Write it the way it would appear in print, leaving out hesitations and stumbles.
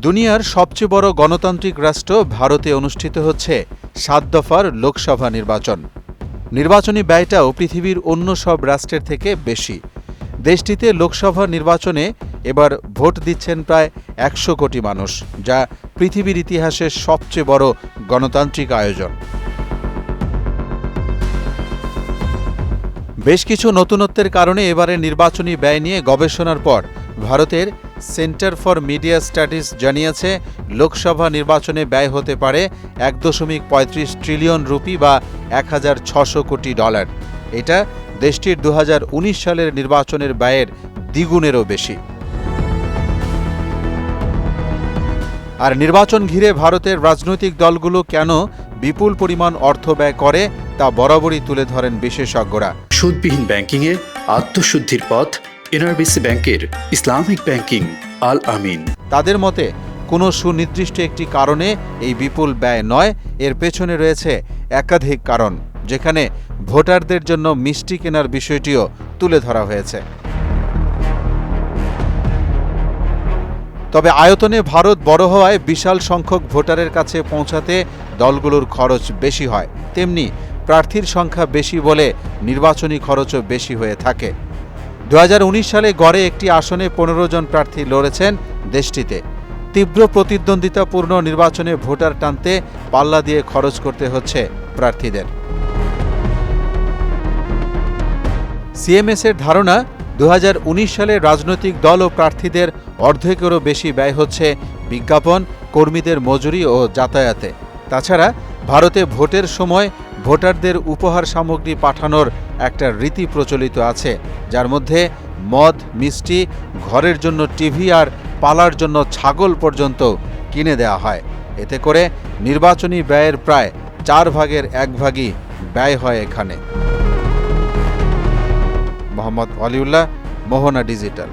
দুনিয়ার সবচেয়ে বড় গণতান্ত্রিক রাষ্ট্র ভারতে অনুষ্ঠিত হচ্ছে ৭ দফার লোকসভা নির্বাচন। নির্বাচনী ব্যয়টাও পৃথিবীর অন্য সব রাষ্ট্রের থেকে বেশি। দেশটিতে লোকসভা নির্বাচনে এবার ভোট দিচ্ছেন প্রায় ১০০ কোটি মানুষ, যা পৃথিবীর ইতিহাসের সবচেয়ে বড় গণতান্ত্রিক আয়োজন। বেশ কিছু নতুনত্বের কারণে এবারের নির্বাচনী ব্যয় নিয়ে গবেষণার পর ভারতের সেন্টার ফর মিডিয়া স্টাডিজ জানিয়েছে, লোকসভা নির্বাচনে ব্যয় হতে পারে ১.৩৫ ট্রিলিয়ন রুপি বা ১,৬০০ কোটি ডলার। এটা দেশটির ২০১৯ সালের নির্বাচনের ব্যয়ের দ্বিগুণেরও বেশি। আর নির্বাচন ঘিরে ভারতের রাজনৈতিক দলগুলো কেন বিপুল পরিমাণ অর্থ ব্যয় করে তা বরাবরই তুলে ধরেন বিশেষজ্ঞরা। সুদবিহীন ব্যাংকিংয়ে আত্মশুদ্ধির পথ এনআরবিসি ব্যাংকের ইসলামিক ব্যাংকিং আল আমিন। তাদের মতে কোনো সুনির্দিষ্ট একটি কারণে এই বিপুল ব্যয় নয়, এর পেছনে রয়েছে একাধিক কারণ, যেখানে ভোটারদের জন্য মিষ্টি কেনার বিষয়টিও তুলে ধরা হয়েছে। তবে আয়তনে ভারত বড় হওয়ায় বিশাল সংখ্যক ভোটারের কাছে পৌঁছাতে দলগুলোর খরচ বেশি হয়, তেমনি প্রার্থীর সংখ্যা বেশি বলে নির্বাচনী খরচও বেশি হয়ে থাকে। ২০১৯ সালে গড়ে একটি আসনে ১৫ জন প্রার্থী লড়েছেন দেশটিতে। তীব্র প্রতিদ্বন্দ্বিতাপূর্ণ নির্বাচনে ভোটার টানতে পাল্লা দিয়ে খরচ করতে হচ্ছে প্রার্থীদের। সিএমএসের ধারণা, ২০১৯ সালে রাজনৈতিক দল ও প্রার্থীদের অর্ধেকেরও বেশি ব্যয় হচ্ছে বিজ্ঞাপন, কর্মীদের মজুরি ও যাতায়াতে। তাছাড়া ভারতে ভোটের সময় ভোটারদের উপহার সামগ্রী পাঠানোর একটা রীতি প্রচলিত আছে, যার মধ্যে মদ, মিষ্টি, ঘরের জন্য টিভি আর পালার জন্য ছাগল পর্যন্ত কিনে দেওয়া হয়। এতে করে নির্বাচনী ব্যয়ের প্রায় ৪ ভাগের ১ ভাগই ব্যয় হয় এখানে। মোহাম্মদ ওয়ালিউল্লাহ, মোহনা ডিজিটাল।